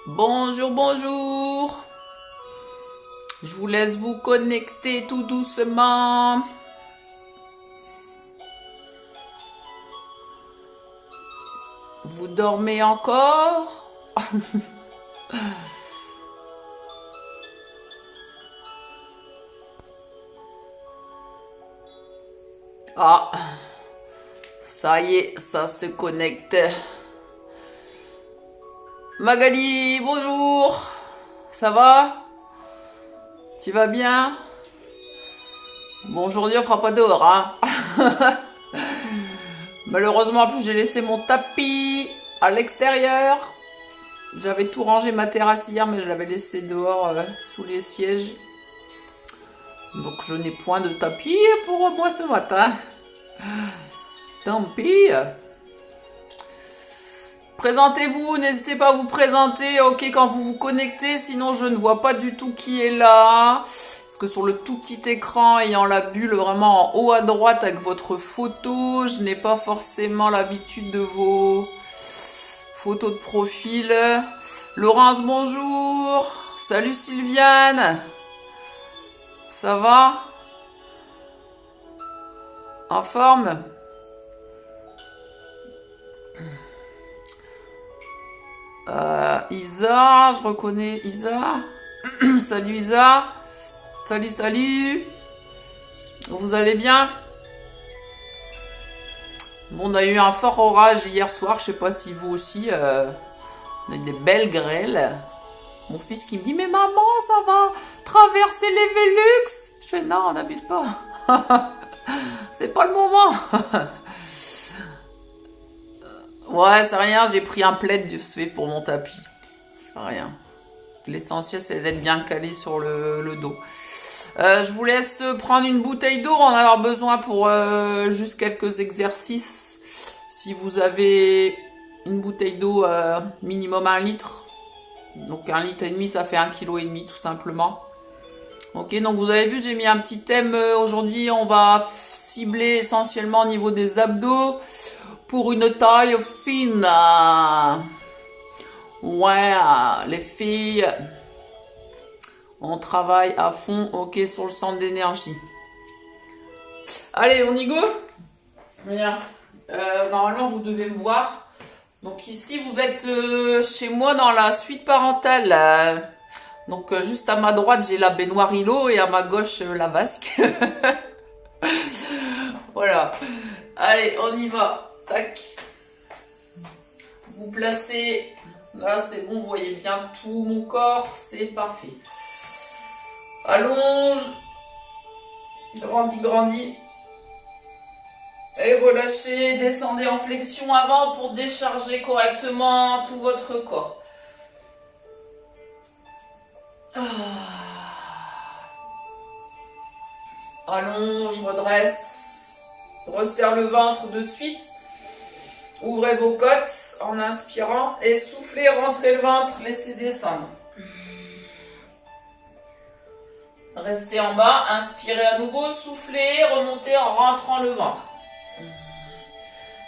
Bonjour, bonjour. Je vous laisse vous connecter tout doucement. Vous dormez encore? Ah, ça y est, ça se connecte. Magali, bonjour. Ça va? Tu vas bien? Bon, aujourd'hui on fera pas dehors, hein. Malheureusement, en plus j'ai laissé mon tapis à l'extérieur. J'avais tout rangé ma terrasse hier, mais je l'avais laissé dehors sous les sièges. Donc je n'ai point de tapis pour moi ce matin. Tant pis. Présentez-vous, n'hésitez pas à vous présenter, ok, quand vous vous connectez, sinon je ne vois pas du tout qui est là. Parce que sur le tout petit écran, ayant la bulle vraiment en haut à droite avec votre photo, je n'ai pas forcément l'habitude de vos photos de profil. Laurence, bonjour. Salut Sylviane. Ça va? En forme? Isa, je reconnais Isa. Salut Isa. Salut, salut. Vous allez bien? Bon, on a eu un fort orage hier soir, je sais pas si vous aussi. On a eu des belles grêles. Mon fils qui me dit, mais maman, ça va traverser les Vélux. Je fais, non, on n'abuse pas. C'est pas le moment. Ouais, c'est rien, j'ai pris un plaid du fait pour mon tapis. C'est rien. L'essentiel, c'est d'être bien calé sur le dos. Je vous laisse prendre une bouteille d'eau, on va en avoir besoin pour juste quelques exercices. Si vous avez une bouteille d'eau minimum 1 litre, donc 1,5 litre, ça fait 1,5 kg tout simplement. Ok, donc vous avez vu, j'ai mis un petit thème aujourd'hui, on va cibler essentiellement au niveau des abdos pour une taille fine. Ouais, les filles, on travaille à fond, ok, sur le centre d'énergie. Allez, on y go? Bien. Normalement, vous devez me voir. Donc ici, vous êtes chez moi dans la suite parentale. Donc juste à ma droite, j'ai la baignoire îlot et à ma gauche, la vasque. Voilà. Allez, on y va. Tac. Vous placez... Là, c'est bon, vous voyez bien tout mon corps. C'est parfait. Allonge. Grandis, grandis. Et relâchez. Descendez en flexion avant pour décharger correctement tout votre corps. Allonge, redresse. Resserre le ventre de suite. Ouvrez vos côtes en inspirant et soufflez, rentrez le ventre, laissez descendre. Restez en bas, inspirez à nouveau, soufflez, remontez en rentrant le ventre.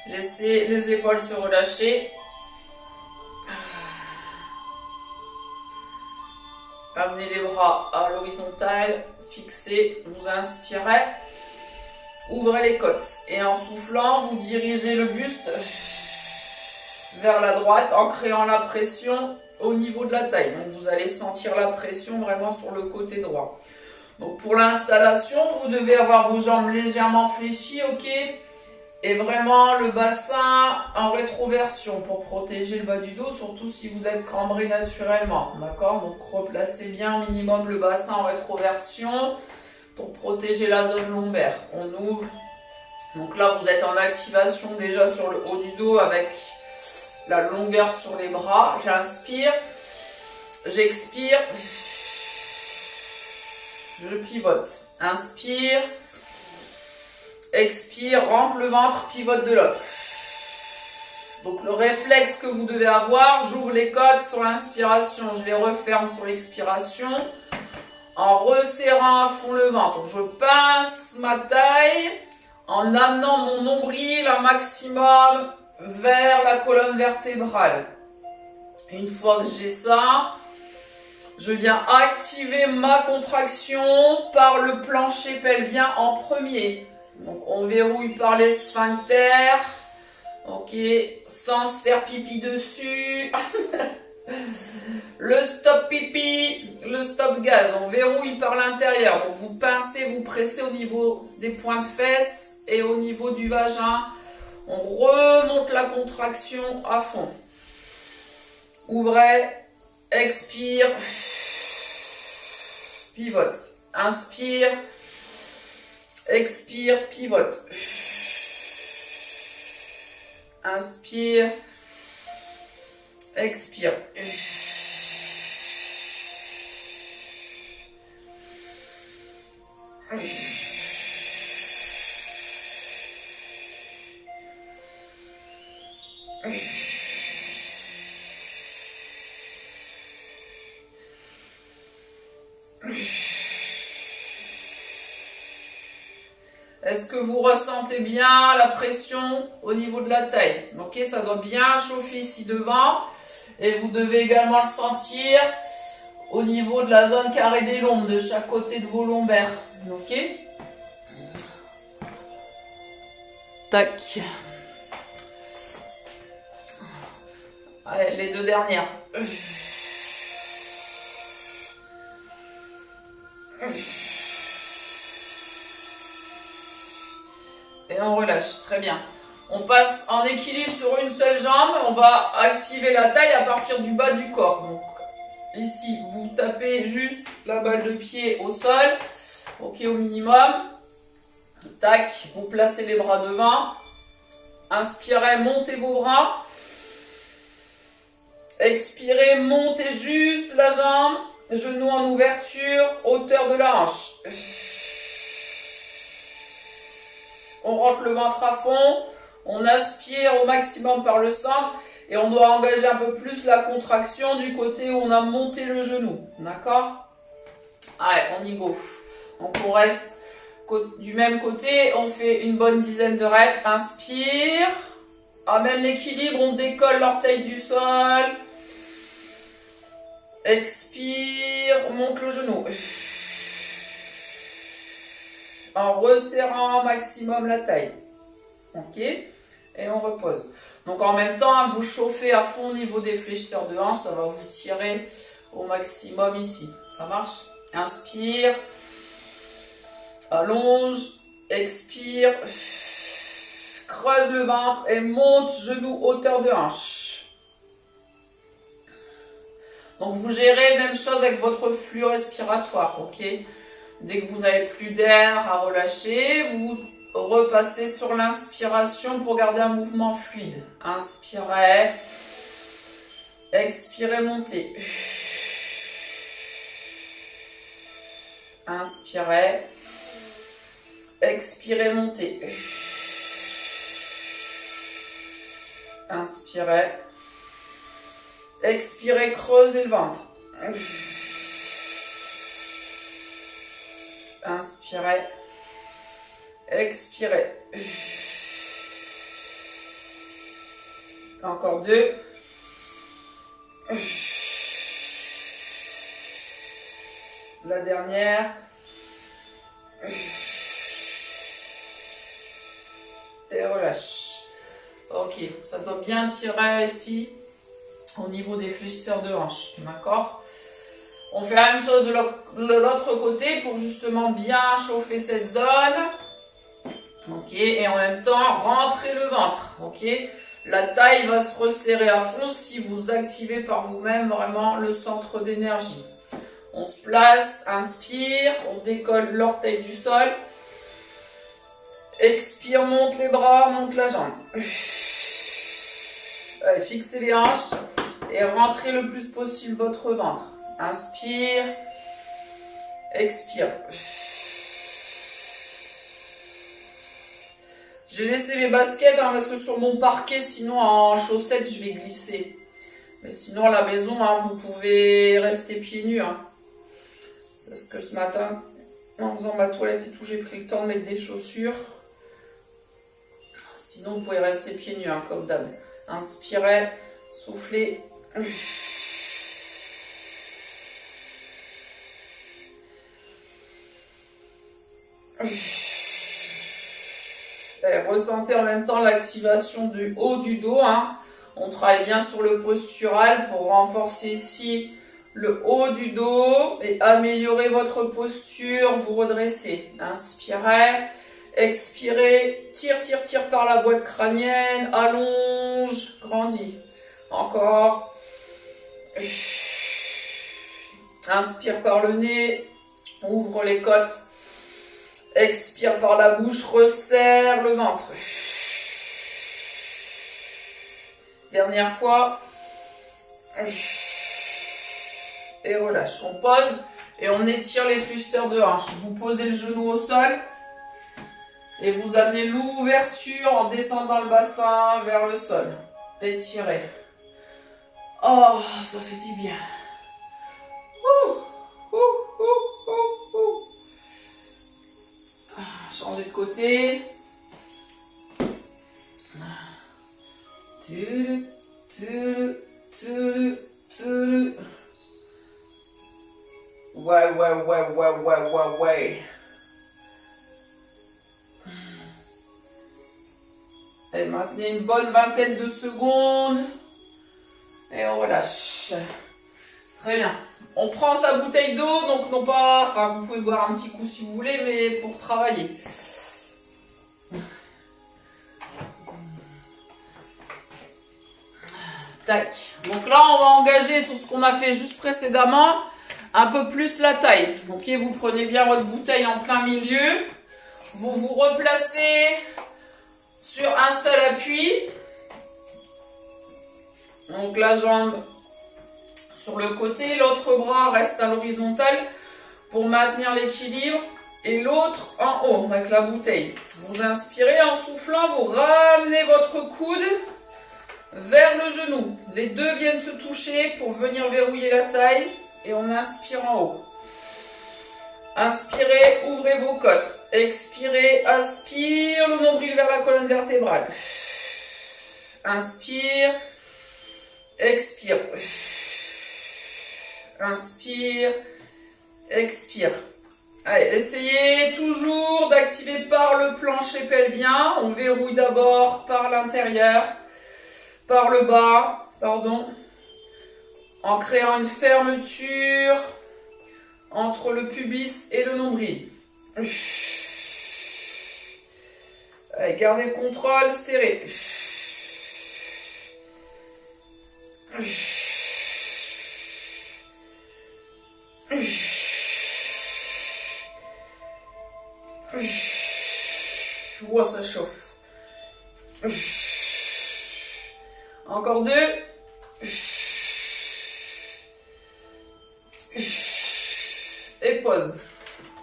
Laissez les épaules se relâcher. Amenez les bras à l'horizontale, fixez, vous inspirez. Ouvrez les côtes et en soufflant, vous dirigez le buste vers la droite en créant la pression au niveau de la taille. Donc vous allez sentir la pression vraiment sur le côté droit. Donc pour l'installation, vous devez avoir vos jambes légèrement fléchies, ok? Et vraiment le bassin en rétroversion pour protéger le bas du dos, surtout si vous êtes cambré naturellement. D'accord? Donc replacez bien au minimum le bassin en rétroversion pour protéger la zone lombaire. On ouvre. Donc là, vous êtes en activation déjà sur le haut du dos avec la longueur sur les bras. J'inspire. J'expire. Je pivote. Inspire. Expire. Rentre le ventre. Pivote de l'autre. Donc le réflexe que vous devez avoir, j'ouvre les côtes sur l'inspiration. Je les referme sur l'expiration. En resserrant à fond le ventre, je pince ma taille en amenant mon nombril un maximum vers la colonne vertébrale. Une fois que j'ai ça, je viens activer ma contraction par le plancher pelvien en premier. Donc on verrouille par les sphincters. Ok, sans se faire pipi dessus. Le stop pipi, le stop gaz, on verrouille par l'intérieur. Donc vous pincez, vous pressez au niveau des points de fesses et au niveau du vagin. On remonte la contraction à fond. Ouvrez, expire, pivote. Inspire, expire, pivote. Inspire, expire. Est-ce que vous ressentez bien la pression au niveau de la taille? Ok, ça doit bien chauffer ici devant. Et vous devez également le sentir au niveau de la zone carré des lombes, de chaque côté de vos lombaires. Ok? Tac. Allez, les deux dernières. Et on relâche, très bien. On passe en équilibre sur une seule jambe. On va activer la taille à partir du bas du corps. Donc, ici, vous tapez juste la balle de pied au sol. Ok, au minimum. Tac, vous placez les bras devant. Inspirez, montez vos bras. Expirez, montez juste la jambe. Genou en ouverture, hauteur de la hanche. On rentre le ventre à fond. On aspire au maximum par le centre. Et on doit engager un peu plus la contraction du côté où on a monté le genou. D'accord? Allez, on y go. Donc on reste du même côté. On fait une bonne dizaine de reps. Inspire. Amène l'équilibre. On décolle l'orteil du sol. Expire. Monte le genou. En resserrant au maximum la taille. Ok? Et on repose. Donc en même temps, vous chauffez à fond au niveau des fléchisseurs de hanche. Ça va vous tirer au maximum ici. Ça marche? Inspire. Allonge. Expire. Creuse le ventre et monte genou hauteur de hanche. Donc vous gérez même chose avec votre flux respiratoire. Ok? Dès que vous n'avez plus d'air à relâcher, vous repassez sur l'inspiration pour garder un mouvement fluide. Inspirez. Expirez, montez. Inspirez. Expirez, montez. Inspirez. Expirez, creusez le ventre. Inspirez. Expirez. Encore deux. La dernière. Et relâche. Ok, ça doit bien tirer ici au niveau des fléchisseurs de hanche. D'accord? On fait la même chose de l'autre côté pour justement bien chauffer cette zone. Ok, et en même temps, rentrez le ventre. Ok, la taille va se resserrer à fond si vous activez par vous-même vraiment le centre d'énergie. On se place, inspire, on décolle l'orteil du sol. Expire, monte les bras, monte la jambe. Allez, fixez les hanches et rentrez le plus possible votre ventre. Inspire, expire. J'ai laissé mes baskets parce que sur mon parquet, sinon en chaussettes, je vais glisser. Mais sinon à la maison, vous pouvez rester pieds nus. C'est ce que ce matin, en faisant ma toilette et tout, j'ai pris le temps de mettre des chaussures. Sinon, vous pouvez rester pieds nus, comme d'hab. Inspirez, soufflez. Et ressentez en même temps l'activation du haut du dos. Hein. On travaille bien sur le postural pour renforcer ici le haut du dos et améliorer votre posture. Vous redressez. Inspirez. Expirez. Tire, tire, tire par la boîte crânienne. Allonge. Grandis. Encore. Inspire par le nez. Ouvre les côtes. Expire par la bouche, resserre le ventre. Dernière fois. Et relâche. On pose et on étire les fléchisseurs de hanche. Vous posez le genou au sol et vous amenez l'ouverture en descendant le bassin vers le sol. Étirez. Oh, ça fait du bien. Changez de côté. Ouais. Et maintenez une bonne vingtaine de secondes. Et on relâche. Très bien. On prend sa bouteille d'eau, donc non pas... Enfin, vous pouvez boire un petit coup si vous voulez, mais pour travailler. Tac. Donc là, on va engager sur ce qu'on a fait juste précédemment, un peu plus la taille. Ok, vous prenez bien votre bouteille en plein milieu. Vous vous replacez sur un seul appui. Donc la jambe sur le côté, l'autre bras reste à l'horizontale pour maintenir l'équilibre et l'autre en haut avec la bouteille. Vous inspirez en soufflant, vous ramenez votre coude vers le genou. Les deux viennent se toucher pour venir verrouiller la taille et on inspire en haut. Inspirez, ouvrez vos côtes. Expirez, aspire le nombril vers la colonne vertébrale. Inspire, expire. Inspire, expire. Allez, essayez toujours d'activer par le plancher pelvien. On verrouille d'abord par l'intérieur, par le bas, en créant une fermeture entre le pubis et le nombril. Allez, gardez le contrôle, serrez. Wow, ça chauffe. Encore deux. Et pause.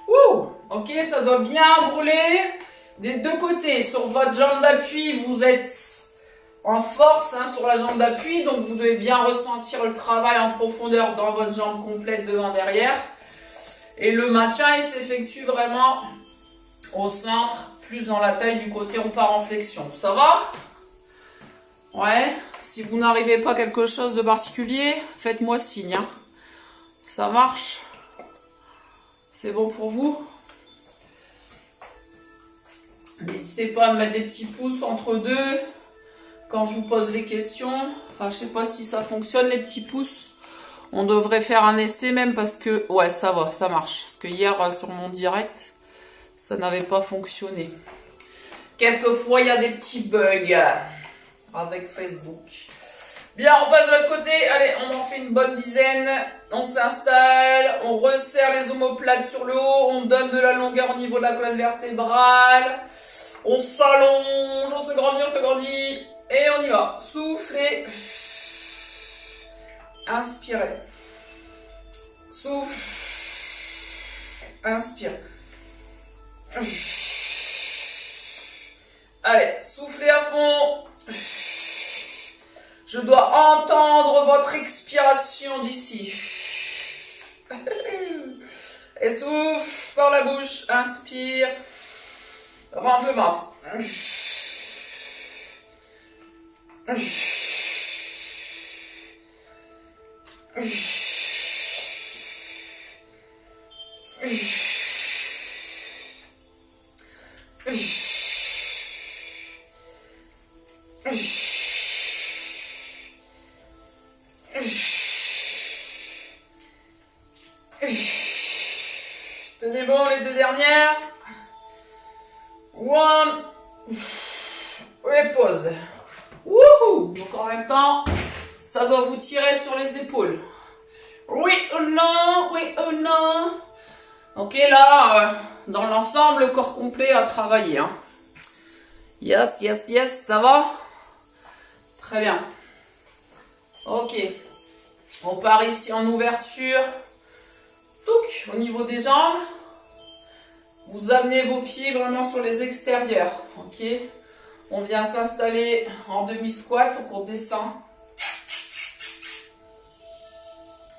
Ouh, ok, ça doit bien brûler des deux côtés. Sur votre jambe d'appui, vous êtes en force sur la jambe d'appui, donc vous devez bien ressentir le travail en profondeur dans votre jambe complète devant-derrière. Et le maintien, il s'effectue vraiment au centre, plus dans la taille du côté, on part en flexion. Ça va? Ouais. Si vous n'arrivez pas à quelque chose de particulier, faites-moi signe. Hein. Ça marche? C'est bon pour vous? N'hésitez pas à me mettre des petits pouces entre deux quand je vous pose les questions. Enfin, je sais pas si ça fonctionne les petits pouces. On devrait faire un essai même parce que... Ouais, ça va, ça marche. Parce que hier, sur mon direct, ça n'avait pas fonctionné. Quelquefois, il y a des petits bugs avec Facebook. Bien, on passe de l'autre côté. Allez, on en fait une bonne dizaine. On s'installe. On resserre les omoplates sur le haut. On donne de la longueur au niveau de la colonne vertébrale. On s'allonge. On se grandit. Et on y va. Soufflez. Inspirez. Souffle. Inspire. Allez, soufflez à fond. Je dois entendre votre expiration d'ici. Et souffle par la bouche. Inspire. Rentre le ventre. Tenez bon, les deux dernières. One. Et pause. Wouhou! Donc en même temps, ça doit vous tirer sur les épaules. Oui ou non? Oui ou non? Ok, là, dans l'ensemble, le corps complet a travaillé. Hein. Yes, yes, yes, ça va? Très bien. Ok. On part ici en ouverture. Touc, au niveau des jambes. Vous amenez vos pieds vraiment sur les extérieurs. Ok. On vient s'installer en demi-squat, donc on descend.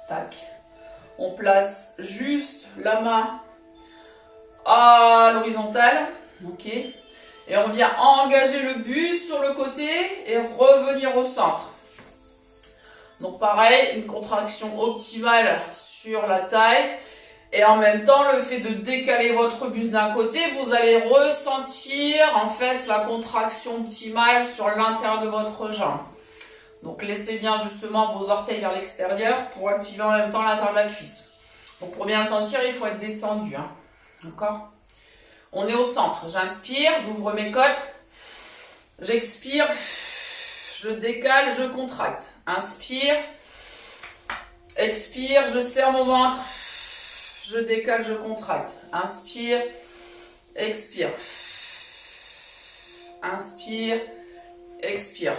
Tac. On place juste la main à l'horizontale. Ok. Et on vient engager le buste sur le côté et revenir au centre. Donc pareil, une contraction optimale sur la taille. Et en même temps, le fait de décaler votre buste d'un côté, vous allez ressentir en fait la contraction optimale sur l'intérieur de votre jambe. Donc laissez bien justement vos orteils vers l'extérieur pour activer en même temps l'intérieur de la cuisse. Donc pour bien le sentir, il faut être descendu. Hein. D'accord ? On est au centre. J'inspire, j'ouvre mes côtes. J'expire, je décale, je contracte. Inspire, expire, je serre mon ventre. Je décale, je contracte. Inspire, expire. Inspire, expire.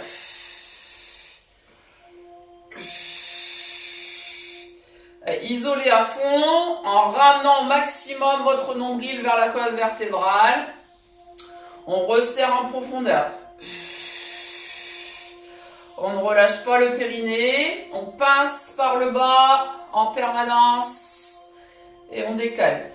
Isolez à fond en ramenant au maximum votre nombril vers la colonne vertébrale. On resserre en profondeur. On ne relâche pas le périnée. On pince par le bas en permanence. Et on décale.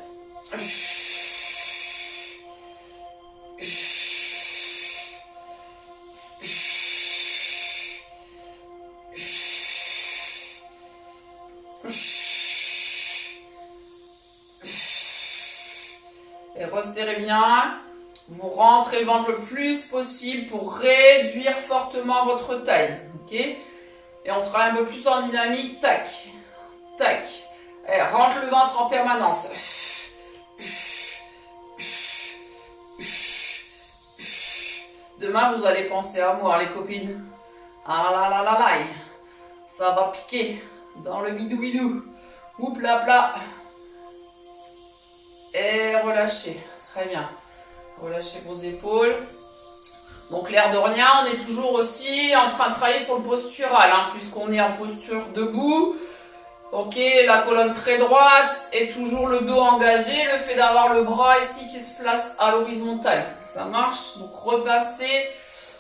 Et resserrez bien. Vous rentrez le ventre le plus possible pour réduire fortement votre taille. Ok ? Et on travaille un peu plus en dynamique. Tac, tac. Allez, rentre le ventre en permanence. Demain, vous allez penser à moi, les copines. Ah là là là là. Ça va piquer dans le bidou bidou. Oup là plat. Et relâchez. Très bien. Relâchez vos épaules. Donc l'air de rien, on est toujours aussi en train de travailler sur le postural, hein, puisqu'on est en posture debout. Ok, la colonne très droite et toujours le dos engagé. Le fait d'avoir le bras ici qui se place à l'horizontale. Ça marche. Donc repassez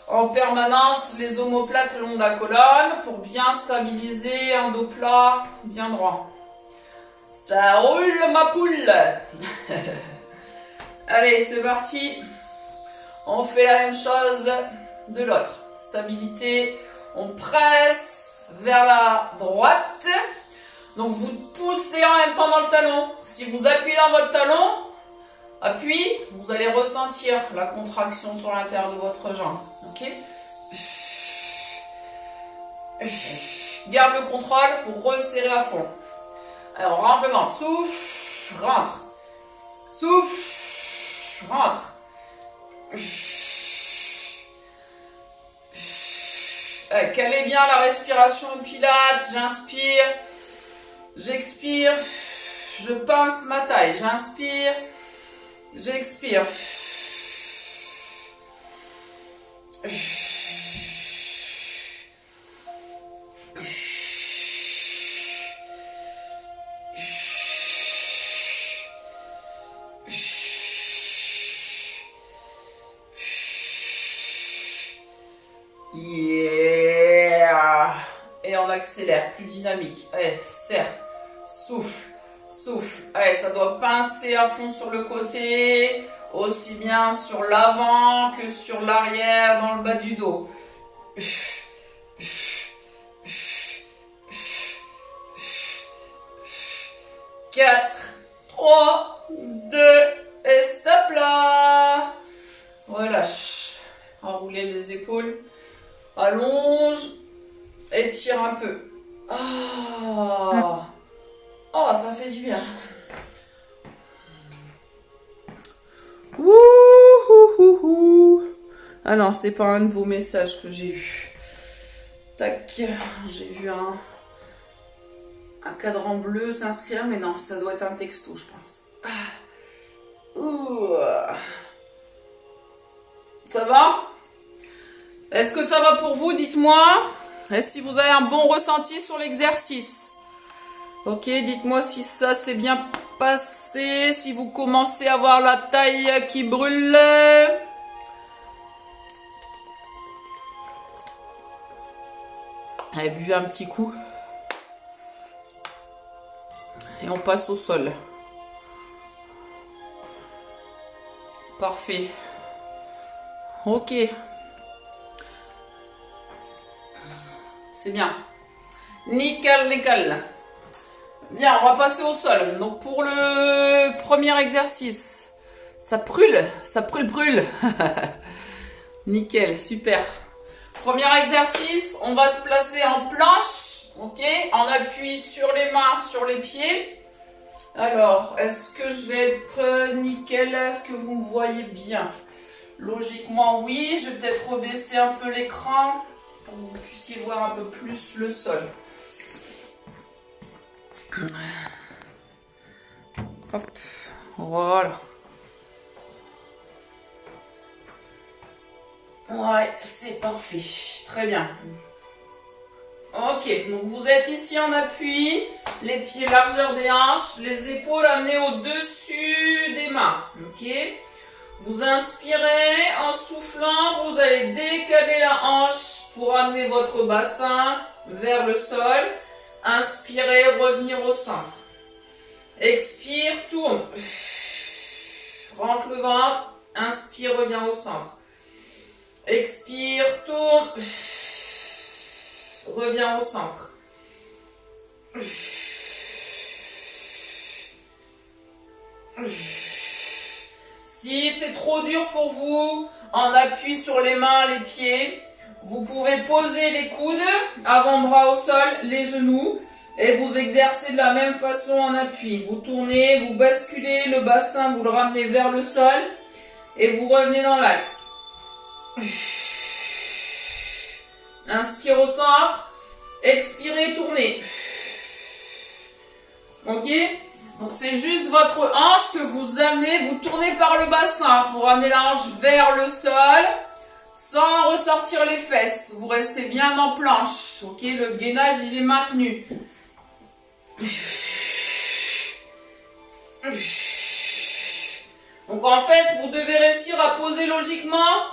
en permanence les omoplates le long de la colonne pour bien stabiliser un dos plat bien droit. Ça roule ma poule. Allez, c'est parti. On fait la même chose de l'autre. Stabilité. On presse vers la droite. Donc vous poussez en même temps dans le talon. Si vous appuyez dans votre talon, appui, vous allez ressentir la contraction sur l'intérieur de votre jambe. Ok ? Garde le contrôle pour resserrer à fond. Alors on rentre le ventre. Souffle, rentre. Souffle, rentre. Allez, calez bien la respiration au pilates. J'inspire. J'expire, je pince ma taille, j'inspire, j'expire. Yeah! Et on accélère, plus dynamique. Allez, serre. Souffle, souffle. Allez, ça doit pincer à fond sur le côté, aussi bien sur l'avant que sur l'arrière, dans le bas du dos. 4, 3, 2, et stop là. Relâche. Enroulez les épaules. Allonge. Étire un peu. Oh, oh ça fait du bien. Wouhouhouhou. Ah non, c'est pas un de vos messages que j'ai eu. Tac, j'ai vu un cadran bleu s'inscrire, mais non, ça doit être un texto, je pense. Ouh. Ça va? Est-ce que ça va pour vous? Dites-moi. Est-ce que vous avez un bon ressenti sur l'exercice? Ok, dites-moi si ça s'est bien passé, si vous commencez à avoir la taille qui brûle. Allez, buvez un petit coup. Et on passe au sol. Parfait. Ok. C'est bien. Nickel, nickel. Bien, on va passer au sol. Donc pour le premier exercice, ça brûle, brûle. Nickel, super. Premier exercice, on va se placer en planche, ok, en appui sur les mains, sur les pieds. Alors, est-ce que je vais être nickel? Est-ce que vous me voyez bien? Logiquement, oui. Je vais peut-être rebaisser un peu l'écran pour que vous puissiez voir un peu plus le sol. Hop, voilà. Ouais, c'est parfait. Très bien. Ok, donc vous êtes ici en appui, les pieds largeur des hanches, les épaules amenées au-dessus des mains. Ok. Vous inspirez, en soufflant, vous allez décaler la hanche pour amener votre bassin vers le sol. Inspirez, revenir au centre. Expire, tourne. Rentre le ventre. Inspire, reviens au centre. Expire, tourne. Reviens au centre. Si c'est trop dur pour vous, en appui sur les mains, les pieds, vous pouvez poser les coudes, avant-bras au sol, les genoux, et vous exercez de la même façon en appui. Vous tournez, vous basculez le bassin, vous le ramenez vers le sol, et vous revenez dans l'axe. Inspire au centre, expirez, tournez. Ok? Donc c'est juste votre hanche que vous amenez, vous tournez par le bassin pour amener la hanche vers le sol sans ressortir les fesses. Vous restez bien en planche. Ok? Le gainage il est maintenu. Donc en fait vous devez réussir à poser logiquement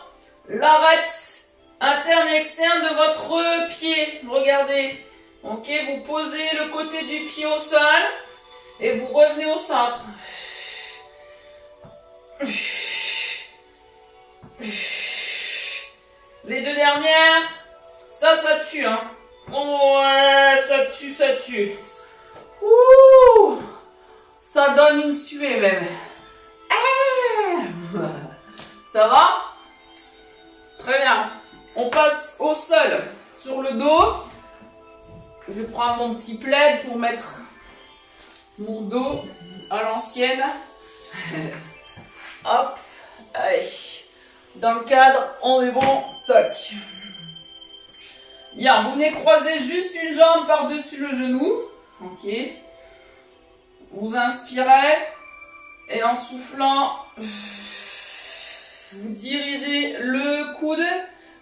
l'arête interne et externe de votre pied. Regardez. Ok, vous posez le côté du pied au sol et vous revenez au centre. Les deux dernières, ça tue, hein. Ouais, ça tue. Ouh, ça donne une suée même. Ça va? Très bien. On passe au sol, sur le dos. Je prends mon petit plaid pour mettre mon dos à l'ancienne. Hop, allez. Dans le cadre, on est bon. Tac. Bien, vous venez croiser juste une jambe par-dessus le genou. Ok. Vous inspirez. Et en soufflant, vous dirigez le coude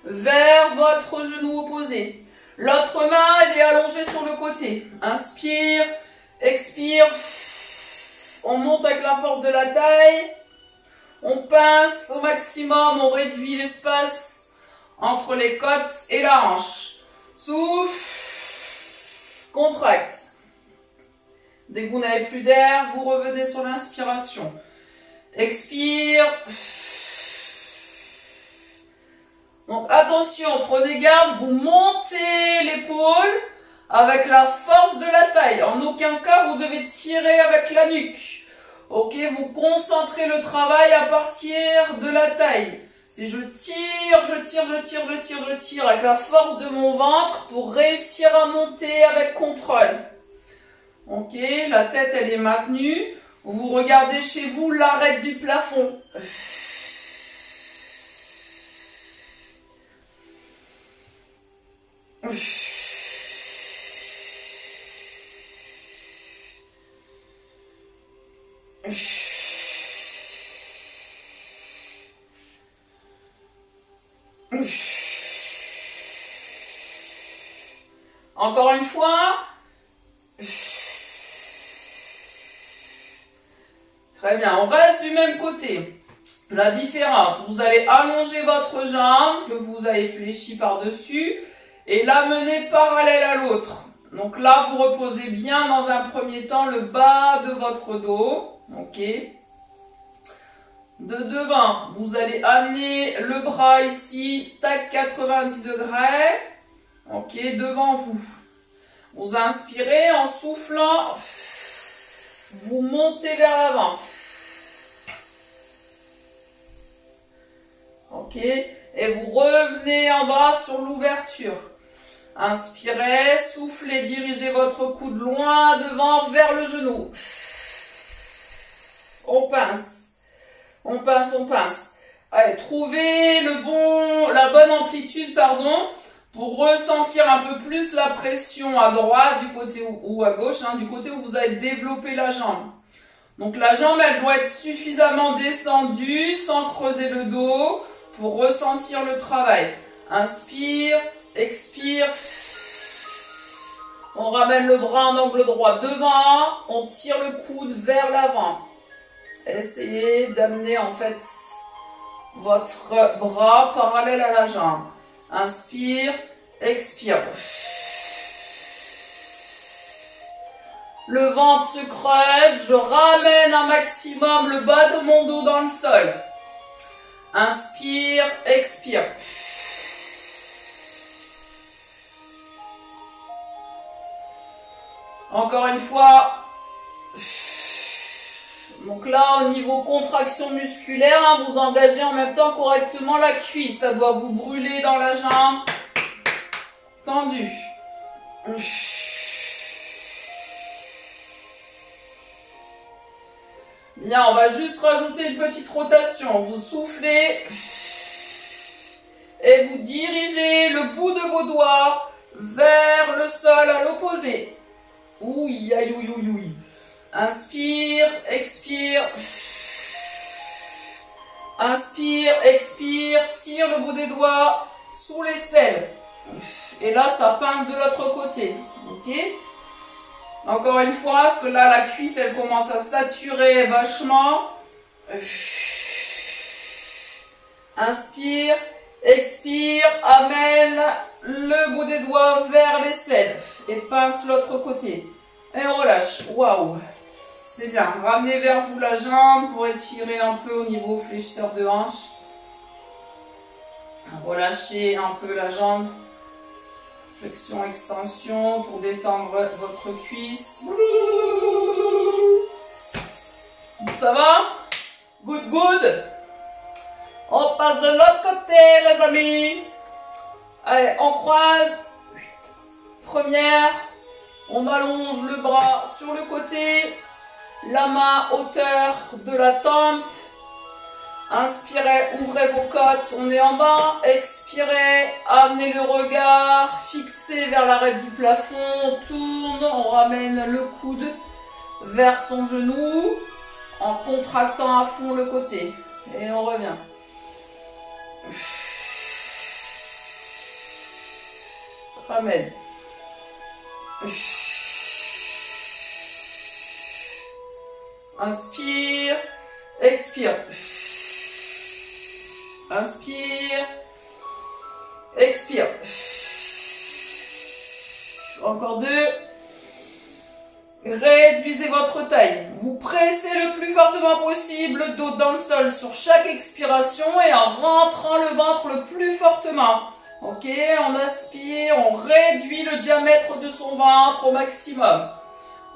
vers votre genou opposé. L'autre main, elle est allongée sur le côté. Inspire, expire. On monte avec la force de la taille. On pince au maximum, on réduit l'espace entre les côtes et la hanche. Souffle, contracte. Dès que vous n'avez plus d'air, vous revenez sur l'inspiration. Expire. Donc attention, prenez garde, vous montez l'épaule avec la force de la taille. En aucun cas, vous devez tirer avec la nuque. Ok, vous concentrez le travail à partir de la taille. C'est je tire avec la force de mon ventre pour réussir à monter avec contrôle. Ok, la tête elle est maintenue. Vous regardez chez vous l'arête du plafond. Encore une fois. Très bien, on reste du même côté. La différence, vous allez allonger votre jambe que vous avez fléchi par-dessus et l'amener parallèle à l'autre. Donc là, vous reposez bien dans un premier temps le bas de votre dos. Ok. De devant, vous allez amener le bras ici, tac, 90 degrés. Ok, devant vous. Vous inspirez en soufflant. Vous montez vers l'avant. Ok, et vous revenez en bas sur l'ouverture. Inspirez, soufflez, dirigez votre coude loin devant vers le genou. On pince. On pince. Allez, trouvez la bonne amplitude, pour ressentir un peu plus la pression à droite du côté ou à gauche, du côté où vous avez développé la jambe. Donc la jambe, elle doit être suffisamment descendue sans creuser le dos pour ressentir le travail. Inspire, expire. On ramène le bras en angle droit devant, on tire le coude vers l'avant. Essayez d'amener en fait votre bras parallèle à la jambe. Inspire, expire. Le ventre se creuse, je ramène un maximum le bas de mon dos dans le sol. Inspire, expire. Encore une fois. Donc là, au niveau contraction musculaire, vous engagez en même temps correctement la cuisse. Ça doit vous brûler dans la jambe. Tendu. Bien, on va juste rajouter une petite rotation. Vous soufflez et vous dirigez le bout de vos doigts vers le sol à l'opposé. Ouïe, aïe, ouïe, ouïe, ouïe. Inspire, expire. Inspire, expire. Tire le bout des doigts sous l'aisselle. Et là, ça pince de l'autre côté. Ok ? Encore une fois, parce que là, la cuisse, elle commence à saturer vachement. Inspire, expire, amène le bout des doigts vers l'aisselle et pince l'autre côté. Et on relâche. Waouh! C'est bien. Ramenez vers vous la jambe pour étirer un peu au niveau fléchisseur de hanche. Relâchez un peu la jambe. Flexion, extension pour détendre votre cuisse. Ça va? Good, good. On passe de l'autre côté, les amis. Allez, on croise. Première, on allonge le bras sur le côté. La main hauteur de la tempe. Inspirez, ouvrez vos côtes, on est en bas. Expirez, amenez le regard fixé vers l'arête du plafond. On tourne, on ramène le coude vers son genou en contractant à fond le côté. Et on revient. Ramène. Inspire, expire. Inspire, expire. Encore deux. Réduisez votre taille. Vous pressez le plus fortement possible le dos dans le sol sur chaque expiration et en rentrant le ventre le plus fortement. Ok, on aspire, on réduit le diamètre de son ventre au maximum.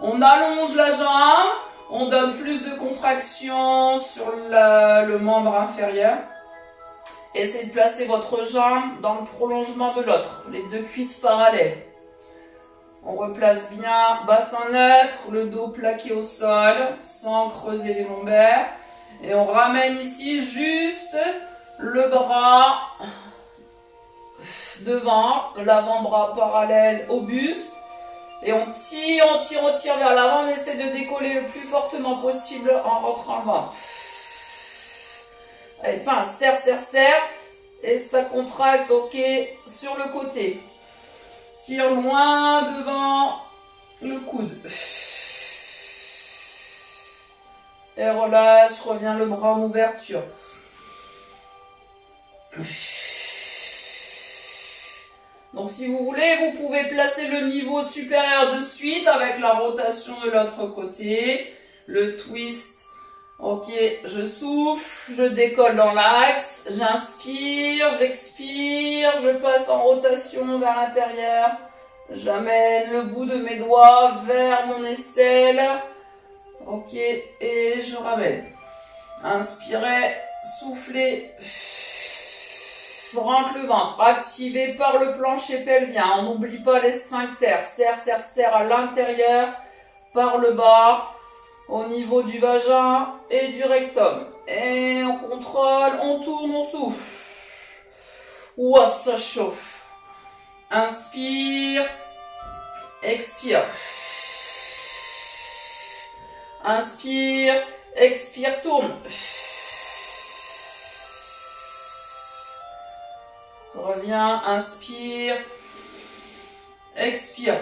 On allonge la jambe, on donne plus de contraction sur le membre inférieur. Essayez de placer votre jambe dans le prolongement de l'autre, les deux cuisses parallèles. On replace bien bassin neutre, le dos plaqué au sol, sans creuser les lombaires. Et on ramène ici juste le bras devant, l'avant-bras parallèle au buste. Et on tire, on tire, on tire vers l'avant. On essaie de décoller le plus fortement possible en rentrant le ventre. Allez, pince, serre, serre, serre. Et ça contracte, ok, sur le côté. Tire loin devant le coude. Et relâche, revient le bras en ouverture. Donc si vous voulez, vous pouvez placer le niveau supérieur de suite avec la rotation de l'autre côté. Le twist. Ok, je souffle, je décolle dans l'axe, j'inspire, j'expire, je passe en rotation vers l'intérieur. J'amène le bout de mes doigts vers mon aisselle. Ok, et je ramène. Inspirez, soufflez. Rentre le ventre, activé par le plancher pelvien. On n'oublie pas les sphincters. Serre, serre, serre à l'intérieur, par le bas, au niveau du vagin et du rectum. Et on contrôle, on tourne, on souffle. Ouah, ça chauffe. Inspire, expire. Inspire, expire, tourne. Reviens, inspire, expire.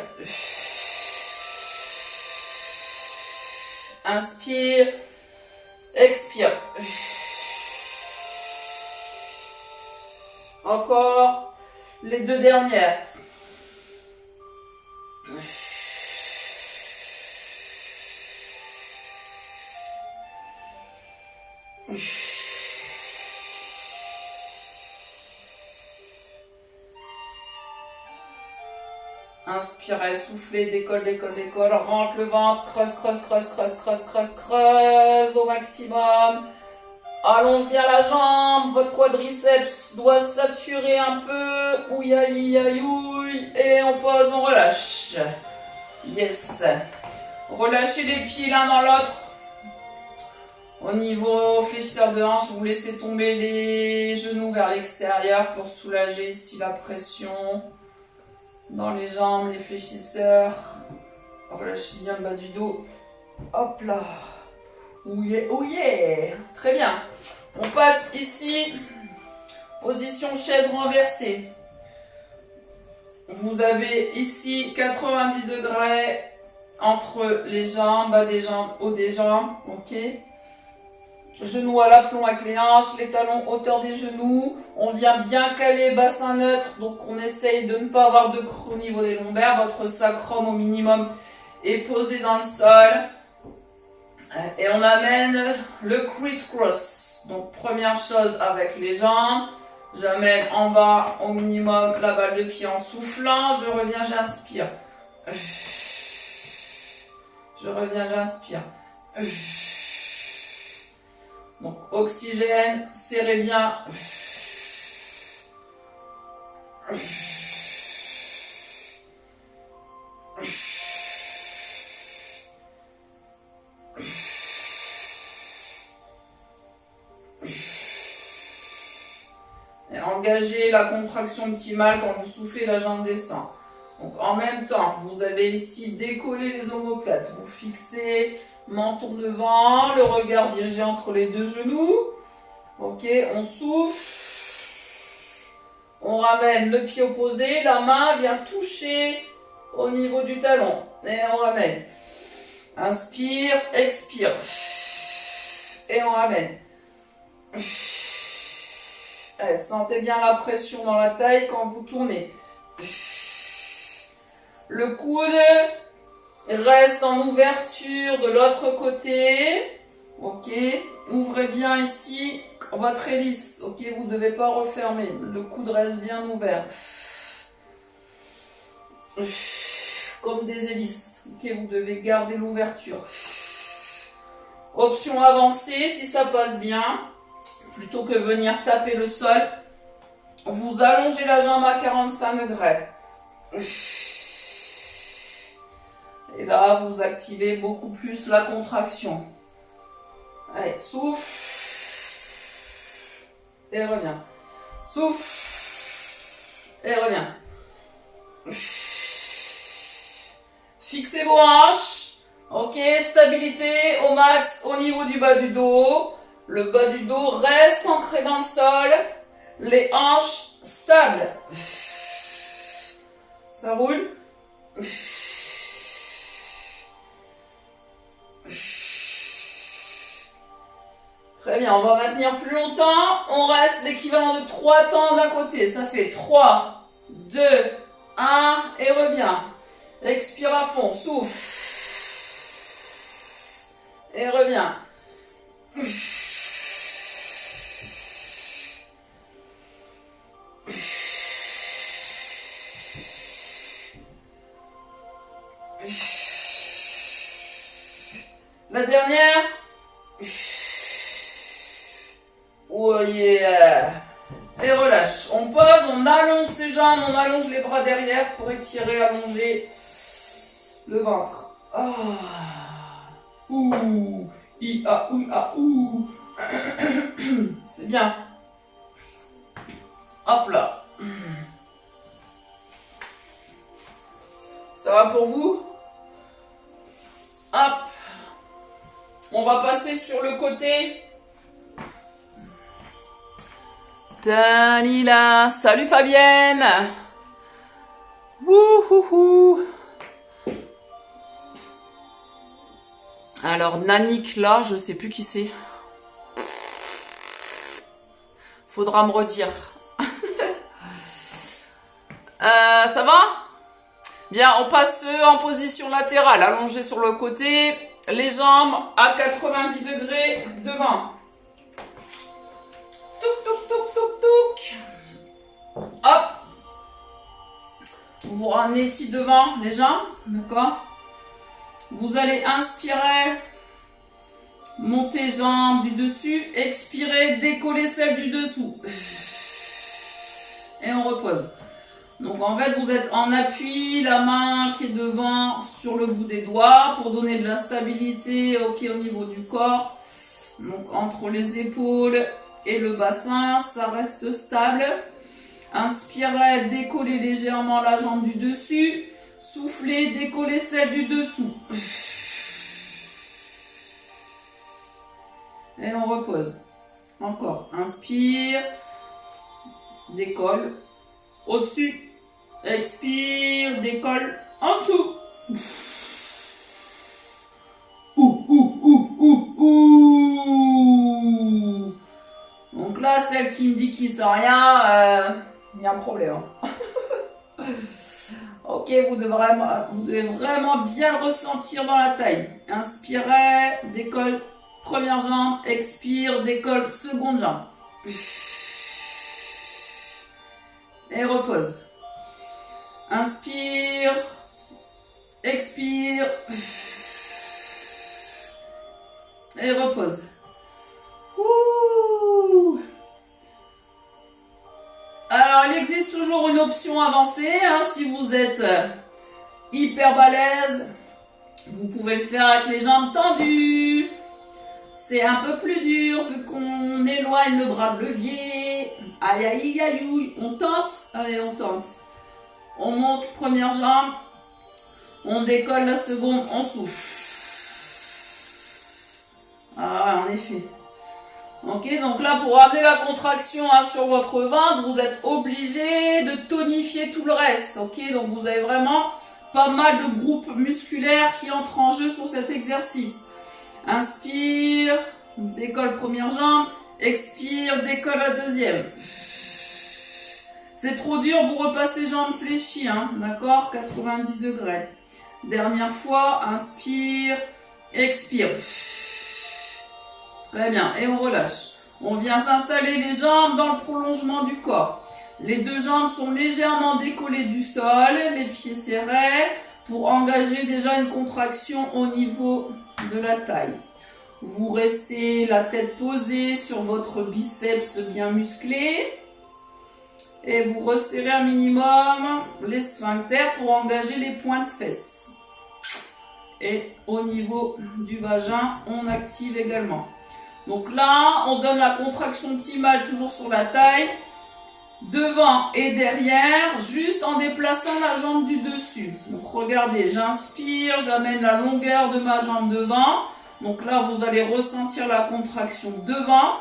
Inspire, expire. Encore les deux dernières. Inspirez, soufflez, décolle, décolle, décolle, rentre le ventre, creuse, creuse, creuse, creuse, creuse, creuse, creuse au maximum. Allonge bien la jambe, votre quadriceps doit saturer un peu. Ouïe, aïe, aïe, ouïe. Et on pose, on relâche. Yes. Relâchez les pieds l'un dans l'autre. Au niveau fléchisseur de hanche, vous laissez tomber les genoux vers l'extérieur pour soulager ici la pression. Dans les jambes, les fléchisseurs. Relâchez bien le bas du dos. Hop là. Oh yeah, oh yeah. Très bien. On passe ici. Position chaise renversée. Vous avez ici 90 degrés entre les jambes, bas des jambes, haut des jambes. Ok. Genoux à l'aplomb avec les hanches, les talons hauteur des genoux. On vient bien caler bassin neutre, donc on essaye de ne pas avoir de creux au niveau des lombaires. Votre sacrum au minimum est posé dans le sol. Et on amène le criss-cross. Donc première chose avec les jambes, j'amène en bas au minimum la balle de pied en soufflant. Je reviens, j'inspire. Je reviens, j'inspire. Donc, oxygène, serrez bien. Et engagez la contraction optimale quand vous soufflez, la jambe descend. Donc, en même temps, vous allez ici décoller les omoplates. Vous fixez menton devant, le regard dirigé entre les deux genoux. Ok, on souffle. On ramène le pied opposé, la main vient toucher au niveau du talon. Et on ramène. Inspire, expire. Et on ramène. Allez, sentez bien la pression dans la taille quand vous tournez. Le coude reste en ouverture de l'autre côté. Ok, ouvrez bien ici votre hélice. Ok, vous ne devez pas refermer. Le coude reste bien ouvert. Comme des hélices. Ok, vous devez garder l'ouverture. Option avancée, si ça passe bien, plutôt que venir taper le sol, vous allongez la jambe à 45 degrés. Et là, vous activez beaucoup plus la contraction. Allez, souffle. Et reviens. Souffle. Et reviens. Fixez vos hanches. Ok, stabilité au max au niveau du bas du dos. Le bas du dos reste ancré dans le sol. Les hanches stables. Ça roule. Très bien, on va maintenir plus longtemps. On reste l'équivalent de 3 temps d'un côté. Ça fait 3, 2, 1 et reviens. Expire à fond, souffle. Et reviens. La dernière. Oh yeah. Et relâche. On pose, on allonge ses jambes, on allonge les bras derrière pour étirer, allonger le ventre. Oh. Ouh. I-a, ouh, ah, ouh. C'est bien. Hop là. Ça va pour vous? Hop. On va passer sur le côté. Dalila. Salut Fabienne. Wouhouhou. Alors Nanik là, je sais plus qui c'est. Faudra me redire. Ça va? Bien, on passe en position latérale, allongé sur le côté, les jambes à 90 degrés devant. Touk, touk, touk, touk, touk. Hop. Vous vous ramenez ici devant les jambes, d'accord? Vous allez inspirer, monter jambes du dessus, expirer, décoller celle du dessous. Et on repose. Donc en fait, vous êtes en appui, la main qui est devant sur le bout des doigts pour donner de la stabilité au niveau du corps. Donc entre les épaules et le bassin, ça reste stable. Inspirez, décollez légèrement la jambe du dessus. Soufflez, décollez celle du dessous. Et on repose. Encore. Inspire. Décolle. Au-dessus. Expire, décolle, en dessous. Donc là, celle qui me dit qu'il sent rien, il y a un problème. Ok, vous devez vraiment bien ressentir dans la taille. Inspirez, décolle, première jambe, expire, décolle, seconde jambe. Et repose. Inspire, expire et repose. Ouh. Alors, il existe toujours une option avancée. Si vous êtes hyper balèze, vous pouvez le faire avec les jambes tendues. C'est un peu plus dur vu qu'on éloigne le bras de levier. Aïe, aïe, aïe, aïe. On tente? Allez, on tente. On monte, première jambe, on décolle la seconde, on souffle. Ah, en effet. Ok, donc là, pour amener la contraction sur votre ventre, vous êtes obligé de tonifier tout le reste. Ok, donc vous avez vraiment pas mal de groupes musculaires qui entrent en jeu sur cet exercice. Inspire, décolle première jambe, expire, décolle la deuxième. C'est trop dur, vous repassez jambes fléchies, d'accord? 90 degrés. Dernière fois, inspire, expire. Très bien, et on relâche. On vient s'installer les jambes dans le prolongement du corps. Les deux jambes sont légèrement décollées du sol, les pieds serrés, pour engager déjà une contraction au niveau de la taille. Vous restez la tête posée sur votre biceps bien musclé. Et vous resserrez un minimum les sphincters pour engager les pointes de fesses. Et au niveau du vagin, on active également. Donc là, on donne la contraction optimale toujours sur la taille, devant et derrière, juste en déplaçant la jambe du dessus. Donc regardez, j'inspire, j'amène la longueur de ma jambe devant. Donc là, vous allez ressentir la contraction devant,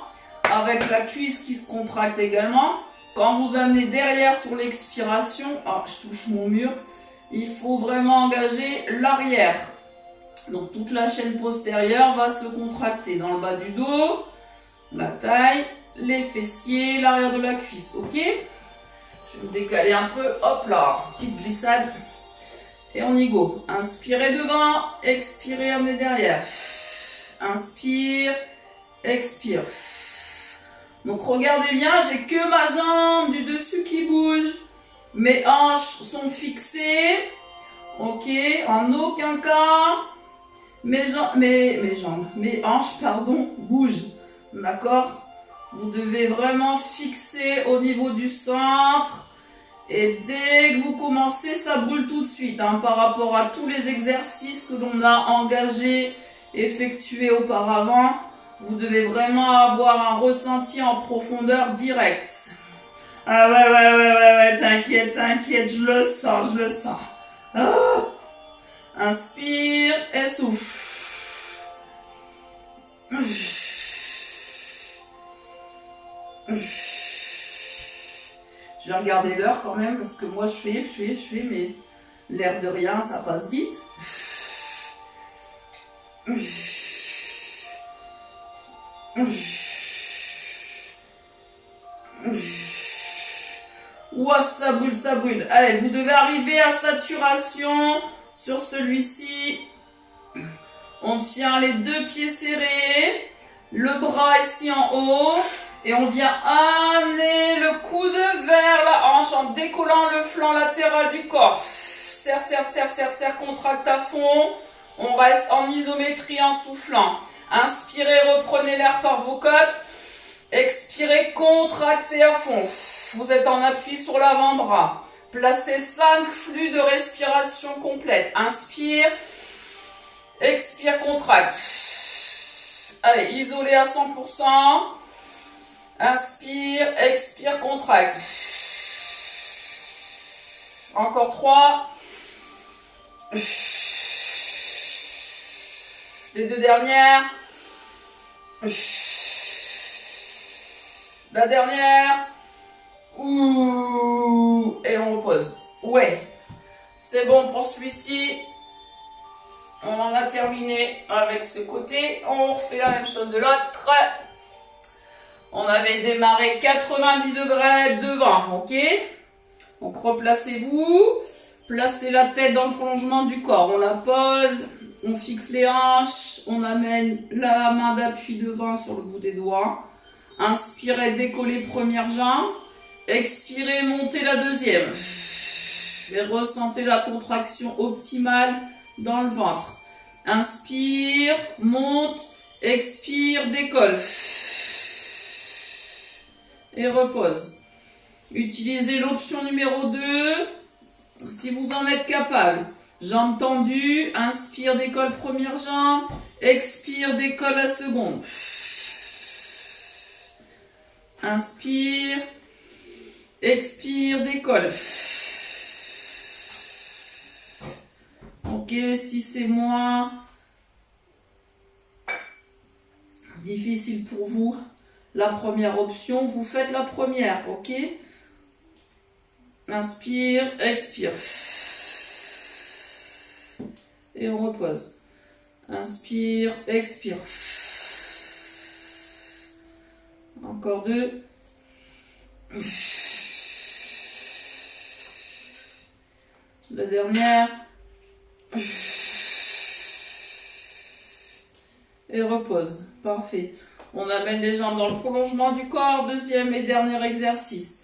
avec la cuisse qui se contracte également. Quand vous amenez derrière sur l'expiration, je touche mon mur, il faut vraiment engager l'arrière. Donc toute la chaîne postérieure va se contracter dans le bas du dos, la taille, les fessiers, l'arrière de la cuisse, ok? Je vais me décaler un peu, hop là, petite glissade. Et on y go. Inspirez devant, expirez, amenez derrière. Inspire, expire. Donc regardez bien, j'ai que ma jambe du dessus qui bouge. Mes hanches sont fixées. Ok, en aucun cas, mes hanches, bougent. D'accord? Vous devez vraiment fixer au niveau du centre. Et dès que vous commencez, ça brûle tout de suite. Par rapport à tous les exercices que l'on a engagés, effectués auparavant. Vous devez vraiment avoir un ressenti en profondeur direct. Ah ouais, t'inquiète, je le sens. Ah. Inspire et souffle. Je vais regarder l'heure quand même parce que moi je fais, mais l'air de rien, ça passe vite. Ouah, ça brûle. Allez, vous devez arriver à saturation sur celui-ci. On tient les deux pieds serrés, le bras ici en haut, et on vient amener le coude vers la hanche en décollant le flanc latéral du corps. Serre, contracte à fond. On reste en isométrie en soufflant. Inspirez, reprenez l'air par vos côtes. Expirez, contractez à fond. Vous êtes en appui sur l'avant-bras. Placez 5 flux de respiration complète. Inspire, expire, contracte. Allez, isolez à 100%. Inspire, expire, contracte. Encore 3. Les deux dernières. La dernière. Ouh. Et on repose. Ouais. C'est bon pour celui-ci. On en a terminé avec ce côté. On refait la même chose de l'autre. On avait démarré 90 degrés devant. Ok. Donc replacez-vous. Placez la tête dans le prolongement du corps. On la pose. On fixe les hanches. On amène la main d'appui devant sur le bout des doigts. Inspirez, décollez première jambe. Expirez, montez la deuxième. Et ressentez la contraction optimale dans le ventre. Inspire, monte, expire, décolle. Et repose. Utilisez l'option numéro 2 si vous en êtes capable. Jambes tendues, inspire, décolle première jambe. Expire, décolle la seconde. Inspire, expire, décolle. Ok, si c'est moins difficile pour vous, la première option, vous faites la première, ok? Inspire, expire. Et on repose. Inspire, expire. Encore 2. La dernière. et repose. Parfait. On amène les jambes dans le prolongement du corps. Deuxième et dernier exercice.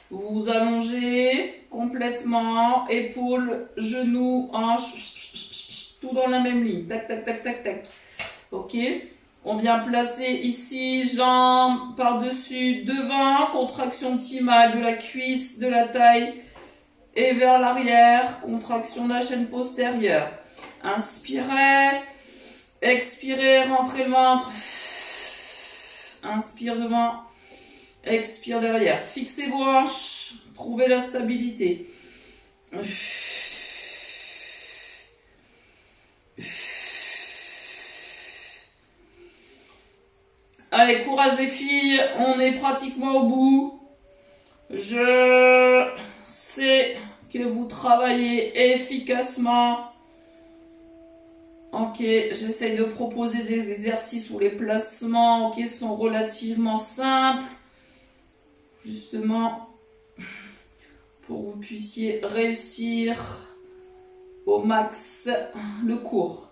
Vous vous allongez complètement, épaules, genoux, hanches, tout dans la même ligne. Tac, tac, tac, tac, tac. Ok. On vient placer ici, jambes par-dessus, devant, contraction optimale de la cuisse, de la taille et vers l'arrière, contraction de la chaîne postérieure. Inspirez, expirez, rentrez le ventre. Inspire devant, expire derrière. Fixez vos hanches, trouvez la stabilité. Allez, courage les filles, on est pratiquement au bout. Je sais que vous travaillez efficacement. Ok, j'essaye de proposer des exercices où les placements sont relativement simples. Justement, pour que vous puissiez réussir au max le cours.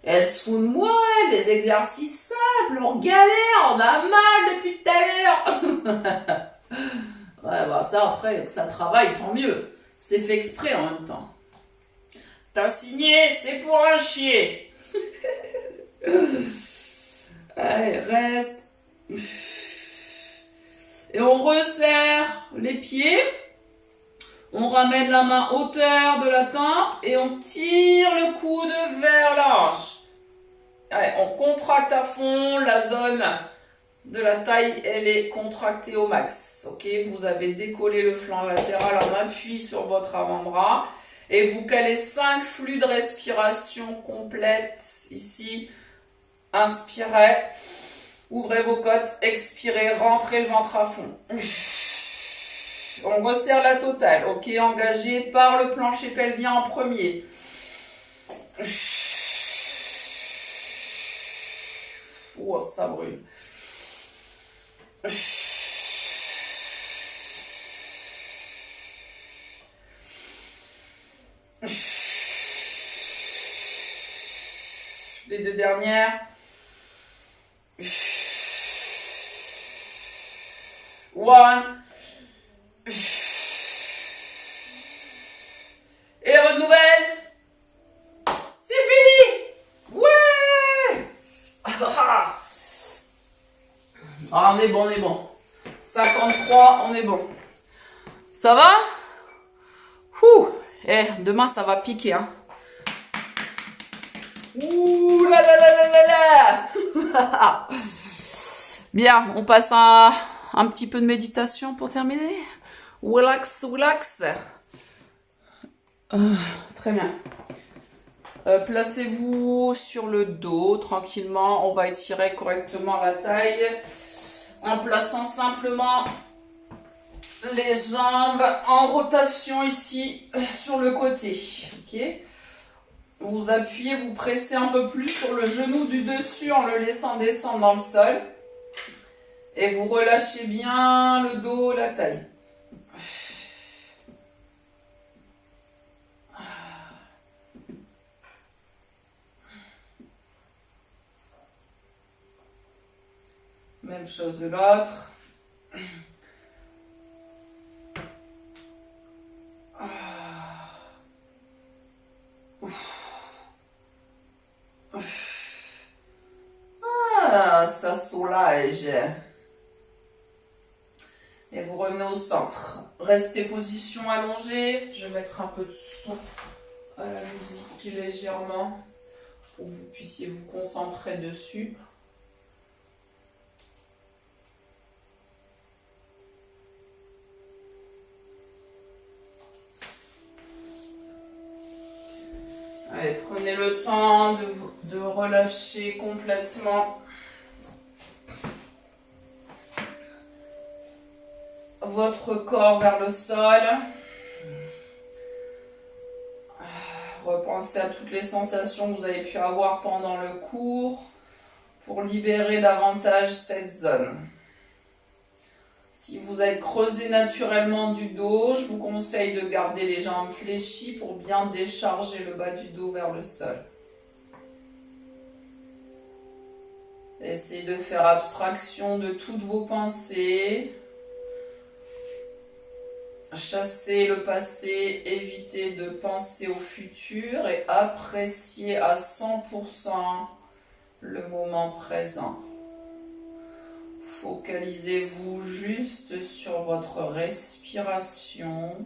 Elle se fout de moi, des exercices simples, on galère, on a mal depuis tout à l'heure. Ouais, bah ça après, que ça travaille, tant mieux. C'est fait exprès en même temps. T'as signé, c'est pour un chier. Allez, reste. Et on resserre les pieds. On ramène la main hauteur de la tempe et on tire le coude vers la hanche. Allez, on contracte à fond la zone de la taille, elle est contractée au max. Ok, vous avez décollé le flanc latéral en appui sur votre avant-bras et vous calez 5 flux de respiration complètes ici. Inspirez, ouvrez vos côtes, expirez, rentrez le ventre à fond. On resserre la totale, ok, engagé par le plancher pelvien en premier. Oh, ça brûle. Les deux dernières. One. Et renouvelle. C'est fini. Ouais. Ah, on est bon, on est bon. 53, on est bon. Ça va? Ouh. Eh, demain, ça va piquer, hein. Ouh là là là là là là. Bien, on passe à un petit peu de méditation pour terminer. Relax, relax. Très bien. Placez-vous sur le dos tranquillement. On va étirer correctement la taille en plaçant simplement les jambes en rotation ici sur le côté. Ok. Vous appuyez, vous pressez un peu plus sur le genou du dessus en le laissant descendre dans le sol. Et vous relâchez bien le dos, la taille. Même chose de l'autre. Ah, ça soulage. Et vous revenez au centre. Restez position allongée. Je vais mettre un peu de son à la musique légèrement pour que vous puissiez vous concentrer dessus. Allez, prenez le temps de relâcher complètement votre corps vers le sol. Repensez à toutes les sensations que vous avez pu avoir pendant le cours pour libérer davantage cette zone. Si vous êtes creusé naturellement du dos, je vous conseille de garder les jambes fléchies pour bien décharger le bas du dos vers le sol. Essayez de faire abstraction de toutes vos pensées. Chassez le passé, évitez de penser au futur et appréciez à 100% le moment présent. Focalisez-vous juste sur votre respiration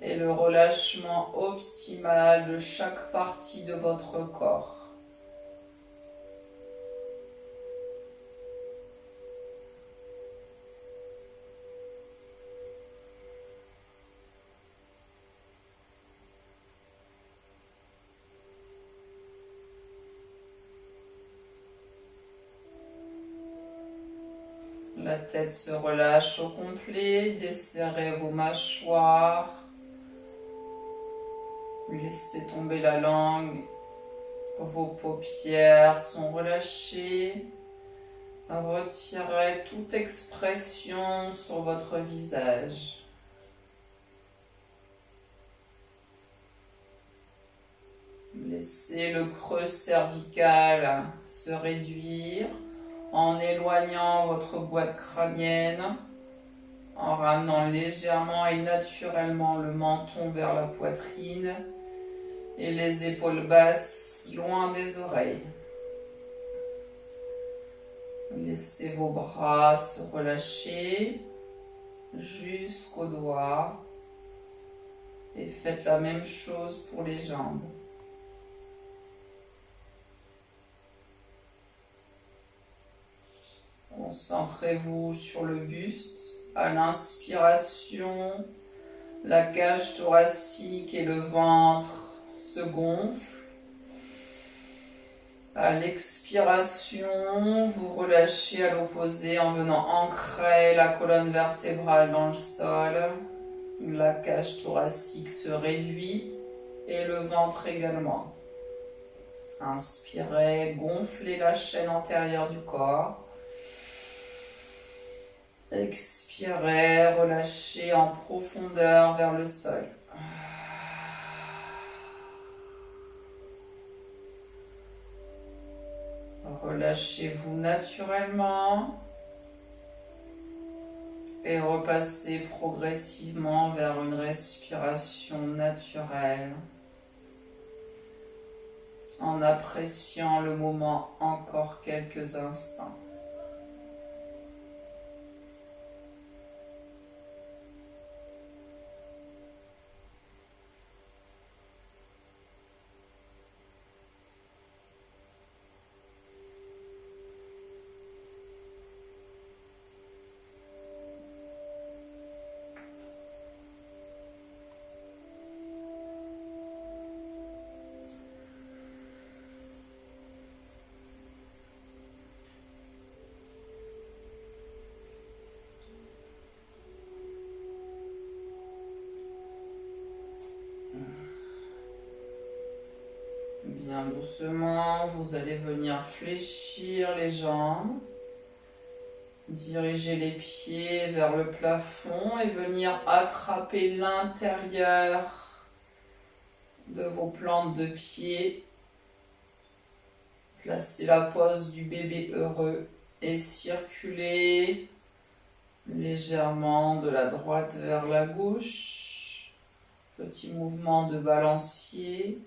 et le relâchement optimal de chaque partie de votre corps. La tête se relâche au complet, desserrez vos mâchoires, laissez tomber la langue, vos paupières sont relâchées, retirez toute expression sur votre visage. Laissez le creux cervical se réduire en éloignant votre boîte crânienne, en ramenant légèrement et naturellement le menton vers la poitrine et les épaules basses loin des oreilles. Laissez vos bras se relâcher jusqu'aux doigts et faites la même chose pour les jambes. Concentrez-vous sur le buste. À l'inspiration, la cage thoracique et le ventre se gonflent. À l'expiration, vous relâchez à l'opposé en venant ancrer la colonne vertébrale dans le sol. La cage thoracique se réduit et le ventre également. Inspirez, gonflez la chaîne antérieure du corps. Expirez, relâchez en profondeur vers le sol. Relâchez-vous naturellement et repassez progressivement vers une respiration naturelle en appréciant le moment encore quelques instants. Bien doucement, vous allez venir fléchir les jambes, diriger les pieds vers le plafond et venir attraper l'intérieur de vos plantes de pied. Placez la pose du bébé heureux et circulez légèrement de la droite vers la gauche. Petit mouvement de balancier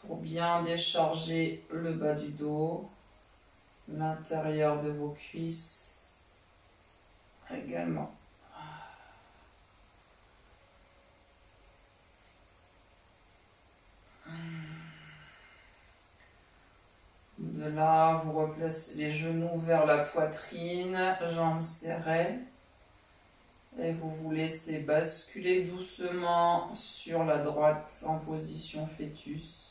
pour bien décharger le bas du dos, l'intérieur de vos cuisses également. De là, vous replacez les genoux vers la poitrine, jambes serrées. Et vous vous laissez basculer doucement sur la droite en position fœtus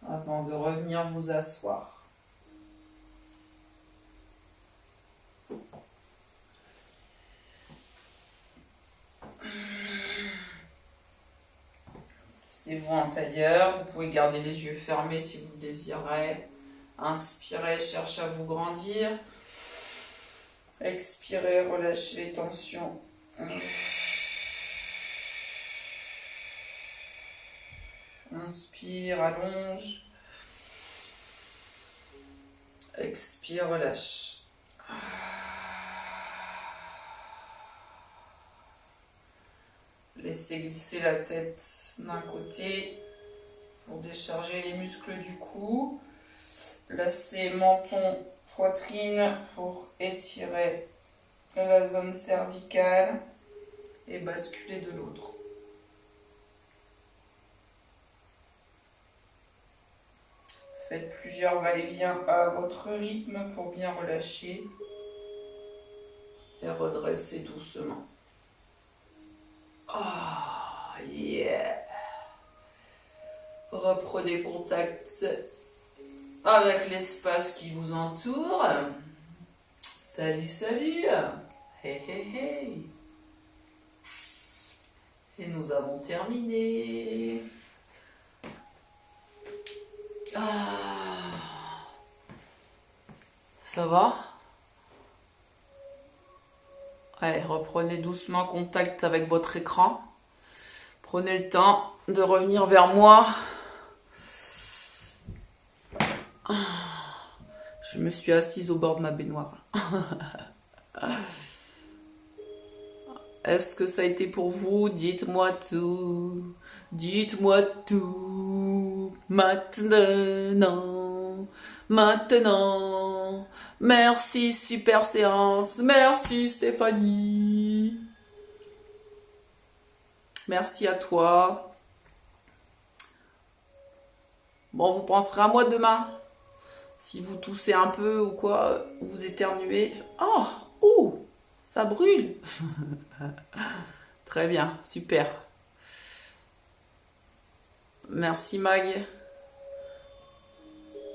avant de revenir vous asseoir. Laissez-vous en tailleur, vous pouvez garder les yeux fermés si vous le désirez. Inspirez, cherchez à vous grandir. Expirez, relâchez les tensions. Inspire, allonge. Expire, relâche. Laissez glisser la tête d'un côté pour décharger les muscles du cou. Placez menton, poitrine pour étirer la zone cervicale et basculer de l'autre. Faites plusieurs va-et-vient à votre rythme pour bien relâcher et redresser doucement. Ah, yeah! Reprenez contact avec l'espace qui vous entoure. Salut, salut! Hey, hey, hey! Et nous avons terminé. Ah. Ça va? Allez, reprenez doucement contact avec votre écran. Prenez le temps de revenir vers moi. Je me suis assise au bord de ma baignoire. Est-ce que ça a été pour vous? Dites-moi tout. Dites-moi tout. Maintenant. Maintenant. Merci, super séance. Merci, Stéphanie. Merci à toi. Bon, vous penserez à moi demain. Si vous toussez un peu ou quoi, vous éternuez. Oh, ouh, ça brûle. Très bien, super. Merci Mag.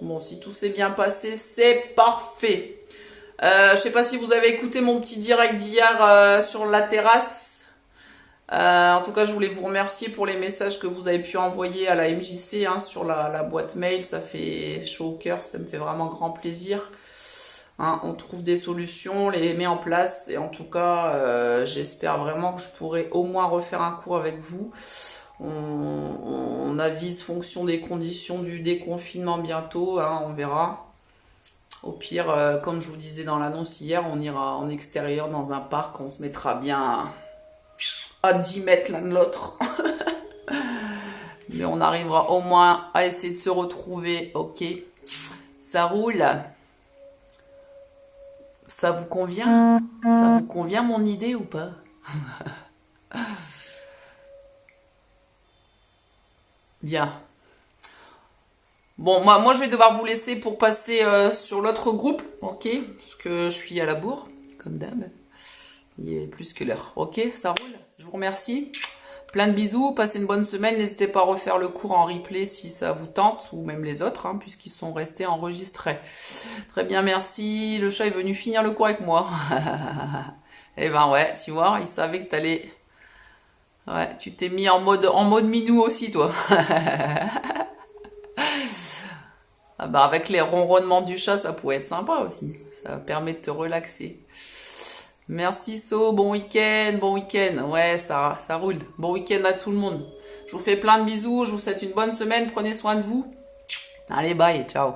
Bon, si tout s'est bien passé, c'est parfait. Je sais pas si vous avez écouté mon petit direct d'hier sur la terrasse. En tout cas, je voulais vous remercier pour les messages que vous avez pu envoyer à la MJC sur la boîte mail. Ça fait chaud au cœur, ça me fait vraiment grand plaisir. On trouve des solutions, les met en place. Et en tout cas, j'espère vraiment que je pourrai au moins refaire un cours avec vous. On avise fonction des conditions du déconfinement bientôt, on verra. Au pire, comme je vous disais dans l'annonce hier, on ira en extérieur dans un parc, on se mettra bien à 10 mètres l'un de l'autre. Mais on arrivera au moins à essayer de se retrouver, ok? Ça roule. Ça vous convient? Ça vous convient mon idée ou pas? Bien. Bon, moi je vais devoir vous laisser pour passer sur l'autre groupe, ok? Parce que je suis à la bourre, comme d'hab. Il est plus que l'heure, ok? Ça roule? Je vous remercie. Plein de bisous, passez une bonne semaine. N'hésitez pas à refaire le cours en replay si ça vous tente, ou même les autres, puisqu'ils sont restés enregistrés. Très bien, merci. Le chat est venu finir le cours avec moi. Eh ben ouais, tu vois, il savait que t'allais... Ouais, tu t'es mis en mode minou aussi, toi. Ah bah avec les ronronnements du chat, ça pourrait être sympa aussi. Ça permet de te relaxer. Merci So, bon week-end, bon week-end. Ouais, ça roule. Bon week-end à tout le monde. Je vous fais plein de bisous, je vous souhaite une bonne semaine, prenez soin de vous. Allez, bye, ciao.